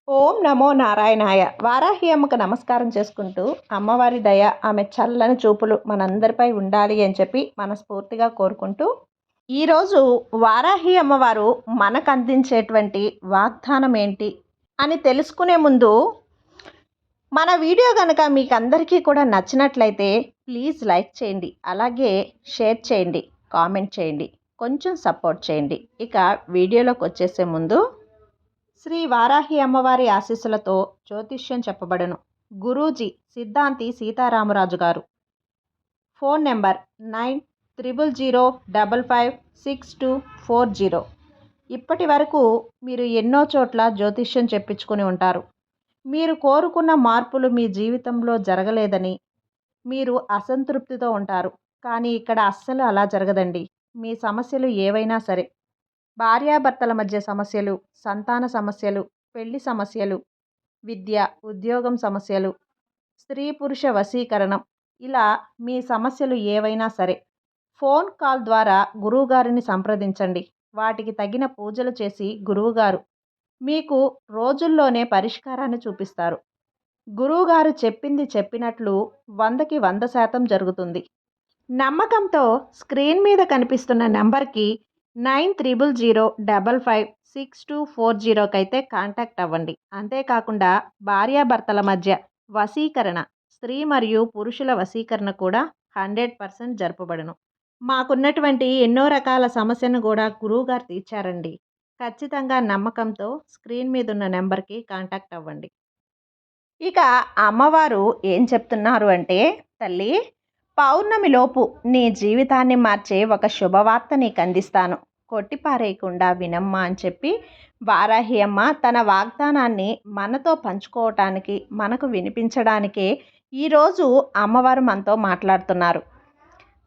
ఓం నమో నారాయణాయ. వారాహి అమ్మకు నమస్కారం చేసుకుంటూ, అమ్మవారి దయ, ఆమె చల్లని చూపులు మనందరిపై ఉండాలి అని చెప్పి మనస్ఫూర్తిగా కోరుకుంటూ, ఈరోజు వారాహి అమ్మవారు మనకు అందించేటువంటి వాగ్దానం ఏంటి అని తెలుసుకునే ముందు, మన వీడియో కనుక మీకు అందరికీ కూడా నచ్చినట్లయితే ప్లీజ్ లైక్ చేయండి, అలాగే షేర్ చేయండి, కామెంట్ చేయండి, కొంచెం సపోర్ట్ చేయండి. ఇక వీడియోలోకి వచ్చేసే ముందు, శ్రీ వారాహి అమ్మవారి ఆశీస్సులతో జ్యోతిష్యం చెప్పబడను. గురూజీ సిద్ధాంతి సీతారామరాజు గారు. Phone number 9005556240. ఇప్పటి వరకు మీరు ఎన్నో చోట్ల జ్యోతిష్యం చెప్పించుకుని ఉంటారు. మీరు కోరుకున్న మార్పులు మీ జీవితంలో జరగలేదని మీరు అసంతృప్తితో ఉంటారు. కానీ ఇక్కడ అస్సలు అలా జరగదండి. మీ సమస్యలు ఏవైనా సరే, భార్యాభర్తల మధ్య సమస్యలు, సంతాన సమస్యలు, పెళ్లి సమస్యలు, విద్య, ఉద్యోగం సమస్యలు, స్త్రీ పురుష వశీకరణం, ఇలా మీ సమస్యలు ఏవైనా సరే ఫోన్ కాల్ ద్వారా గురువుగారిని సంప్రదించండి. వాటికి తగిన పూజలు చేసి గురువుగారు మీకు రోజుల్లోనే పరిష్కారాన్ని చూపిస్తారు. గురువుగారు చెప్పింది చెప్పినట్లు 100కి 100% జరుగుతుంది. నమ్మకంతో స్క్రీన్ మీద కనిపిస్తున్న నెంబర్కి 9000556240 అయితే కాంటాక్ట్ అవ్వండి. అంతేకాకుండా భార్యాభర్తల మధ్య వశీకరణ, స్త్రీ మరియు పురుషుల వశీకరణ కూడా 100% జరపబడును. మాకున్నటువంటి ఎన్నో రకాల సమస్యను కూడా గురువుగారు తీర్చారండి. ఖచ్చితంగా నమ్మకంతో స్క్రీన్ మీద ఉన్న నెంబర్కి కాంటాక్ట్ అవ్వండి. ఇక అమ్మవారు ఏం చెప్తున్నారు అంటే, తల్లి, పౌర్ణమిలోపు నీ జీవితాన్ని మార్చే ఒక శుభవార్త నీకు అందిస్తాను, కొట్టిపారేయకుండా వినమ్మా అని చెప్పి వారాహి అమ్మ తన వాగ్దానాన్ని మనతో పంచుకోవటానికి, మనకు వినిపించడానికే ఈరోజు అమ్మవారు మనతో మాట్లాడుతున్నారు.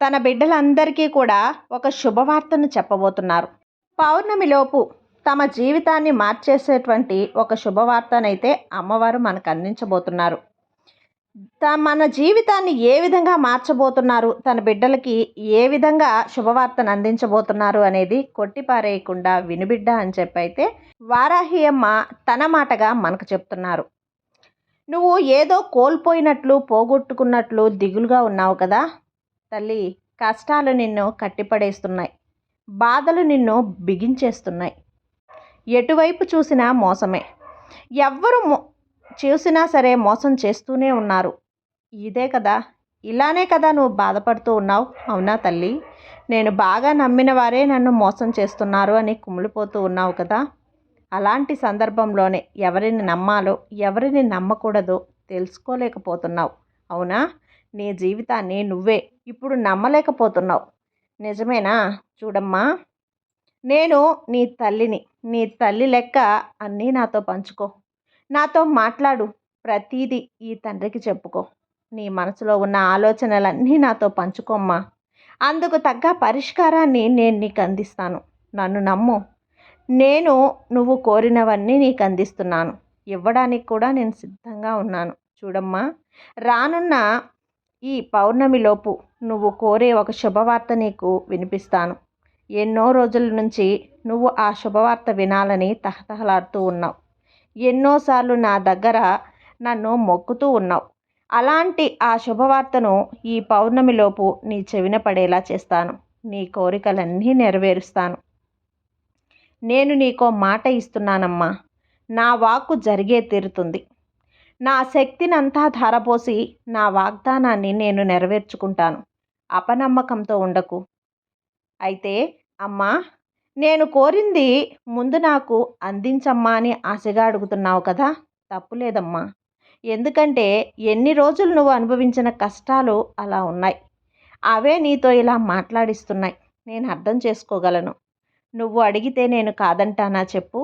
తన బిడ్డలందరికీ కూడా ఒక శుభవార్తను చెప్పబోతున్నారు. పౌర్ణమిలోపు తమ జీవితాన్ని మార్చేసేటువంటి ఒక శుభవార్తనైతే అమ్మవారు మనకు అందించబోతున్నారు. మన జీవితాన్ని ఏ విధంగా మార్చబోతున్నారు, తన బిడ్డలకి ఏ విధంగా శుభవార్తను అందించబోతున్నారు అనేది కొట్టిపారేయకుండా వినుబిడ్డ అని చెప్పైతే వారాహి అమ్మ తన మాటగా మనకు చెప్తున్నారు. నువ్వు ఏదో కోల్పోయినట్లు, పోగొట్టుకున్నట్లు దిగులుగా ఉన్నావు కదా తల్లి. కష్టాలు నిన్ను కట్టిపడేస్తున్నాయి, బాధలు నిన్ను బిగించేస్తున్నాయి. ఎటువైపు చూసినా మోసమే, ఎవ్వరు చూసినా సరే మోసం చేస్తూనే ఉన్నారు. ఇదే కదా, ఇలానే కదా నువ్వు బాధపడుతూ ఉన్నావు. అవునా తల్లి, నేను బాగా నమ్మిన వారే నన్ను మోసం చేస్తున్నారు అని కుమిలిపోతూ ఉన్నావు కదా. అలాంటి సందర్భంలోనే ఎవరిని నమ్మాలో, ఎవరిని నమ్మకూడదో తెలుసుకోలేకపోతున్నావు. అవునా, నీ జీవితాన్ని నువ్వే ఇప్పుడు నమ్మలేకపోతున్నావు. నిజమేనా? చూడమ్మా, నేను నీ తల్లిని. నీ తల్లి లెక్క అన్నీ నాతో పంచుకో, నాతో మాట్లాడు, ప్రతీదీ ఈ తండ్రికి చెప్పుకో. నీ మనసులో ఉన్న ఆలోచనలన్నీ నాతో పంచుకోమ్మా. అందుకు తగ్గ పరిష్కారాన్ని నేను నీకు అందిస్తాను. నన్ను నమ్ము. నేను నువ్వు కోరినవన్నీ నీకు అందిస్తున్నాను. ఇవ్వడానికి కూడా నేను సిద్ధంగా ఉన్నాను. చూడమ్మా, రానున్న ఈ పౌర్ణమిలోపు నువ్వు కోరే ఒక శుభవార్త నీకు వినిపిస్తాను. ఎన్నో రోజుల నుంచి నువ్వు ఆ శుభవార్త వినాలని తహతహలాడుతూ ఉన్నావు. ఎన్నోసార్లు నా దగ్గర నన్ను మొక్కుతూ ఉన్నావు. అలాంటి ఆ శుభవార్తను ఈ పౌర్ణమిలోపు నీ చెవిన పడేలా చేస్తాను. నీ కోరికలన్నీ నెరవేరుస్తాను. నేను నీకో మాట ఇస్తున్నానమ్మా. నా వాక్కు జరిగే తీరుతుంది. నా శక్తినంతా ధారపోసి నా వాగ్దానాన్ని నేను నెరవేర్చుకుంటాను. అపనమ్మకంతో ఉండకు. అయితే అమ్మా, నేను కోరింది ముందు నాకు అందించమ్మా అని ఆశగా అడుగుతున్నావు కదా. తప్పులేదమ్మా. ఎందుకంటే ఎన్ని రోజులు నువ్వు అనుభవించిన కష్టాలు అలా ఉన్నాయి. అవే నీతో ఇలా మాట్లాడిస్తున్నాయి. నేను అర్థం చేసుకోగలను. నువ్వు అడిగితే నేను కాదంటానా చెప్పు?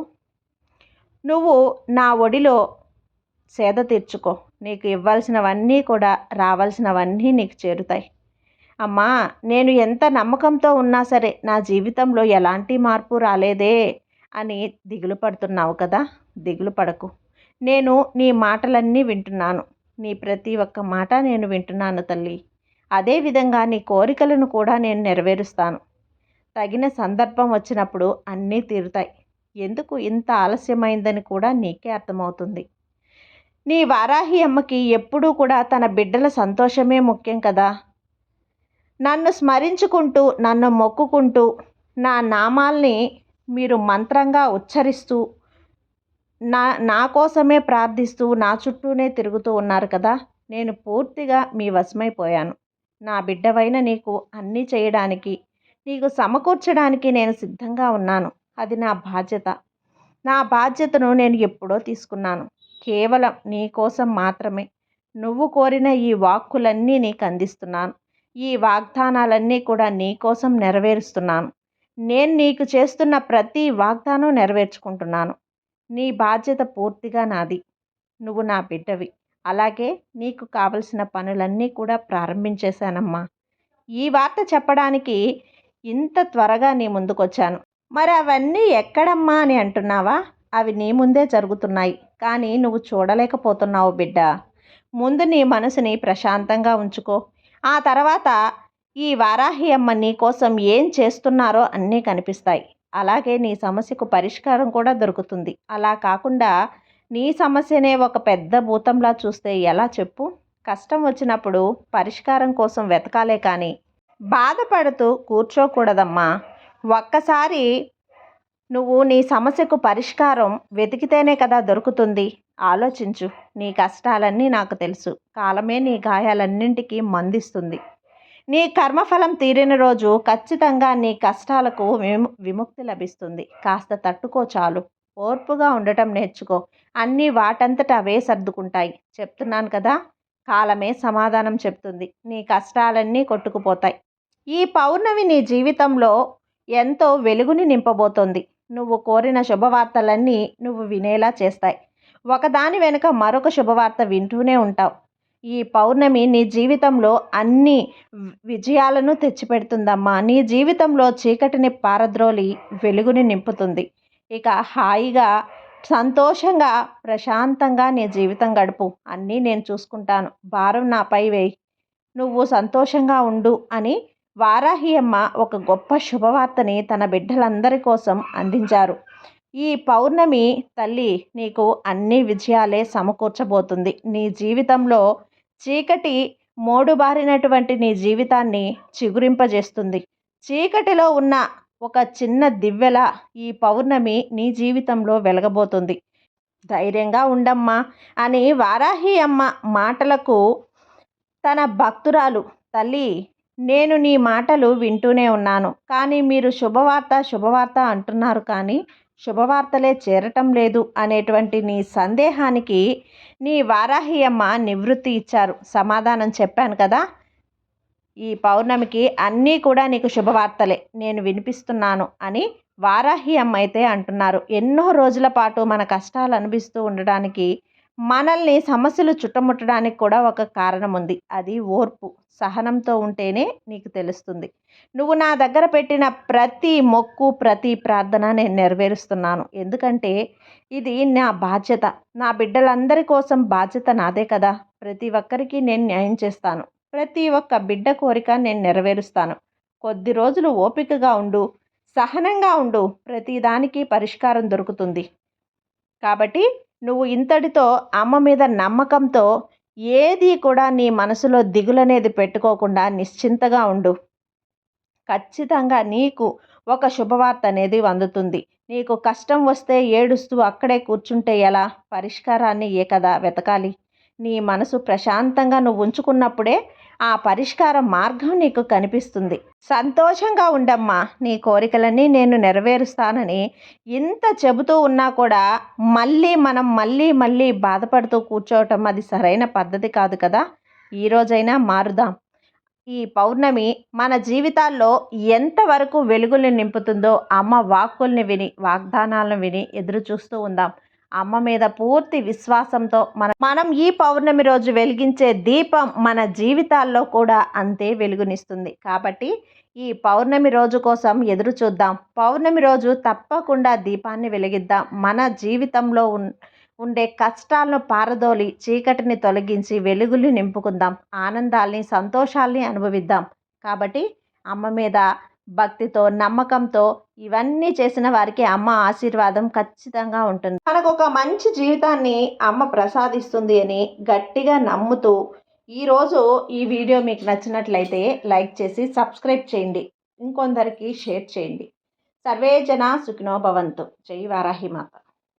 నువ్వు నా ఒడిలో సేద తీర్చుకో. నీకు ఇవ్వాల్సినవన్నీ కూడా, రావాల్సినవన్నీ నీకు చేరుతాయి. అమ్మా, నేను ఎంత నమ్మకంతో ఉన్నా సరే నా జీవితంలో ఎలాంటి మార్పు రాలేదే అని దిగులు పడుతున్నావు కదా. దిగులు పడకు. నేను నీ మాటలన్నీ వింటున్నాను. నీ ప్రతి ఒక్క మాట నేను వింటున్నాను తల్లి. అదేవిధంగా నీ కోరికలను కూడా నేను నెరవేరుస్తాను. తగిన సందర్భం వచ్చినప్పుడు అన్నీ తీరుతాయి. ఎందుకు ఇంత ఆలస్యమైందని కూడా నీకే అర్థమవుతుంది. నీ వారాహి అమ్మకి ఎప్పుడూ కూడా తన బిడ్డల సంతోషమే ముఖ్యం కదా. నన్ను స్మరించుకుంటూ, నన్ను మొక్కుకుంటూ, నా నామాల్ని మీరు మంత్రంగా ఉచ్చరిస్తూ, నా కోసమే ప్రార్థిస్తూ, నా చుట్టూనే తిరుగుతూ ఉన్నారు కదా. నేను పూర్తిగా మీ వశమైపోయాను. నా బిడ్డవైన నీకు అన్నీ చేయడానికి, నీకు సమకూర్చడానికి నేను సిద్ధంగా ఉన్నాను. అది నా బాధ్యత. నా బాధ్యతను నేను ఎప్పుడో తీసుకున్నాను. కేవలం నీ కోసం మాత్రమే. నువ్వు కోరిన ఈ వాక్కులన్నీ నీకు అందిస్తున్నాను. ఈ వాగ్దానాలన్నీ కూడా నీ కోసం నెరవేరుస్తున్నాను. నేను నీకు చేస్తున్న ప్రతి వాగ్దానం నెరవేర్చుకుంటున్నాను. నీ బాధ్యత పూర్తిగా నాది. నువ్వు నా బిడ్డవి. అలాగే నీకు కావలసిన పనులన్నీ కూడా ప్రారంభించేశానమ్మా. ఈ వార్త చెప్పడానికి ఇంత త్వరగా నీ ముందుకొచ్చాను. మరి అవన్నీ ఎక్కడమ్మా అని అంటున్నావా? అవి నీ ముందే జరుగుతున్నాయి, కానీ నువ్వు చూడలేకపోతున్నావు బిడ్డ. ముందు నీ మనసుని ప్రశాంతంగా ఉంచుకో. ఆ తర్వాత ఈ వారాహి అమ్మ నీ కోసం ఏం చేస్తున్నారో అన్నీ కనిపిస్తాయి. అలాగే నీ సమస్యకు పరిష్కారం కూడా దొరుకుతుంది. అలా కాకుండా నీ సమస్యనే ఒక పెద్ద భూతంలా చూస్తే ఎలా చెప్పు? కష్టం వచ్చినప్పుడు పరిష్కారం కోసం వెతకాలే కానీ బాధపడుతూ కూర్చోకూడదమ్మా. ఒక్కసారి నువ్వు నీ సమస్యకు పరిష్కారం వెతికితేనే కదా దొరుకుతుంది. ఆలోచించు. నీ కష్టాలన్నీ నాకు తెలుసు. కాలమే నీ గాయాలన్నింటికీ మందిస్తుంది. నీ కర్మఫలం తీరిన రోజు ఖచ్చితంగా నీ కష్టాలకు విముక్తి లభిస్తుంది. కాస్త తట్టుకో చాలు. ఓర్పుగా ఉండటం నేర్చుకో. అన్నీ వాటంతట అవే సర్దుకుంటాయి. చెప్తున్నాను కదా, కాలమే సమాధానం చెప్తుంది. నీ కష్టాలన్నీ కొట్టుకుపోతాయి. ఈ పౌర్ణమి నీ జీవితంలో ఎంతో వెలుగుని నింపబోతోంది. నువ్వు కోరిన శుభవార్తలన్నీ నువ్వు వినేలా చేస్తాయి. ఒకదాని వెనుక మరొక శుభవార్త వింటూనే ఉంటావు. ఈ పౌర్ణమి నీ జీవితంలో అన్ని విజయాలను తెచ్చిపెడుతుందమ్మా. నీ జీవితంలో చీకటిని పారద్రోలి వెలుగుని నింపుతుంది. ఇక హాయిగా, సంతోషంగా, ప్రశాంతంగా నీ జీవితం గడుపు. అన్నీ నేను చూసుకుంటాను. భారం నాపై వేయి. నువ్వు సంతోషంగా ఉండు అని వారాహి అమ్మ ఒక గొప్ప శుభవార్తని తన బిడ్డలందరి కోసం అందించారు. ఈ పౌర్ణమి తల్లి నీకు అన్ని విజయాలే సమకూర్చబోతుంది. నీ జీవితంలో చీకటి మోడుబారినటువంటి నీ జీవితాన్ని చిగురింపజేస్తుంది. చీకటిలో ఉన్న ఒక చిన్న దివ్వెల ఈ పౌర్ణమి నీ జీవితంలో వెలగబోతుంది. ధైర్యంగా ఉండమ్మా అని వారాహి అమ్మ మాటలకు తన భక్తురాలు, తల్లి నేను నీ మాటలు వింటూనే ఉన్నాను, కానీ మీరు శుభవార్త అంటున్నారు, కానీ శుభవార్తలే చేరటం లేదు అనేటువంటి నీ సందేహానికి నీ వారాహి అమ్మ నివృత్తి ఇచ్చారు. సమాధానం చెప్పాను కదా. ఈ పౌర్ణమికి అన్నీ కూడా నీకు శుభవార్తలే నేను వినిపిస్తున్నాను అని వారాహి అమ్మ అయితే అంటున్నారు. ఎన్నో రోజుల పాటు మన కష్టాలు అనుభవిస్తూ ఉండడానికి, మనల్ని సమస్యలు చుట్టుముట్టడానికి కూడా ఒక కారణం ఉంది. అది ఓర్పు. సహనంతో ఉంటేనే నీకు తెలుస్తుంది. నువ్వు నా దగ్గర పెట్టిన ప్రతి మొక్కు, ప్రతి ప్రార్థన నేను నెరవేరుస్తున్నాను. ఎందుకంటే ఇది నా బాధ్యత. నా బిడ్డలందరి కోసం బాధ్యత నాదే కదా. ప్రతి ఒక్కరికి నేను న్యాయం చేస్తాను. ప్రతి ఒక్క బిడ్డ కోరిక నేను నెరవేరుస్తాను. కొద్ది రోజులు ఓపికగా ఉండు, సహనంగా ఉండు. ప్రతిదానికి పరిష్కారం దొరుకుతుంది. కాబట్టి నువ్వు ఇంతటితో అమ్మ మీద నమ్మకంతో ఏది కూడా నీ మనసులో దిగులనేది పెట్టుకోకుండా నిశ్చింతగా ఉండు. ఖచ్చితంగా నీకు ఒక శుభవార్త అనేది అందుతుంది. నీకు కష్టం వస్తే ఏడుస్తూ అక్కడే కూర్చుంటే ఎలా? పరిష్కారాన్ని ఏ కదా వెతకాలి. నీ మనసు ప్రశాంతంగా నువ్వు ఉంచుకున్నప్పుడే ఆ పరిష్కార మార్గం నీకు కనిపిస్తుంది. సంతోషంగా ఉండమ్మా. నీ కోరికలన్నీ నేను నెరవేరుస్తానని ఇంత చెబుతూ ఉన్నా కూడా మళ్ళీ బాధపడుతూ కూర్చోవటం అది సరైన పద్ధతి కాదు కదా. ఈరోజైనా మారుదాం. ఈ పౌర్ణమి మన జీవితాల్లో ఎంతవరకు వెలుగులు నింపుతుందో అమ్మ వాక్కుల్ని విని, వాగ్దానాలను విని ఎదురు చూస్తూ ఉందాం. అమ్మ మీద పూర్తి విశ్వాసంతో మనం ఈ పౌర్ణమి రోజు వెలిగించే దీపం మన జీవితాల్లో కూడా అంతే వెలుగునిస్తుంది. కాబట్టి ఈ పౌర్ణమి రోజు కోసం ఎదురు చూద్దాం. పౌర్ణమి రోజు తప్పకుండా దీపాన్ని వెలిగిద్దాం. మన జీవితంలో ఉండే కష్టాలను పారదోలి, చీకటిని తొలగించి వెలుగులు నింపుకుందాం. ఆనందాల్ని, సంతోషాల్ని అనుభవిద్దాం. కాబట్టి అమ్మ మీద భక్తితో, నమ్మకంతో ఇవన్నీ చేసిన వారికి అమ్మ ఆశీర్వాదం ఖచ్చితంగా ఉంటుంది. మనకు ఒక మంచి జీవితాన్ని అమ్మ ప్రసాదిస్తుంది అని గట్టిగా నమ్ముతూ ఈరోజు ఈ వీడియో మీకు నచ్చినట్లయితే లైక్ చేసి సబ్స్క్రైబ్ చేయండి, ఇంకొందరికి షేర్ చేయండి. సర్వే జన సుఖినో భవంతు. జై వారాహి మాత.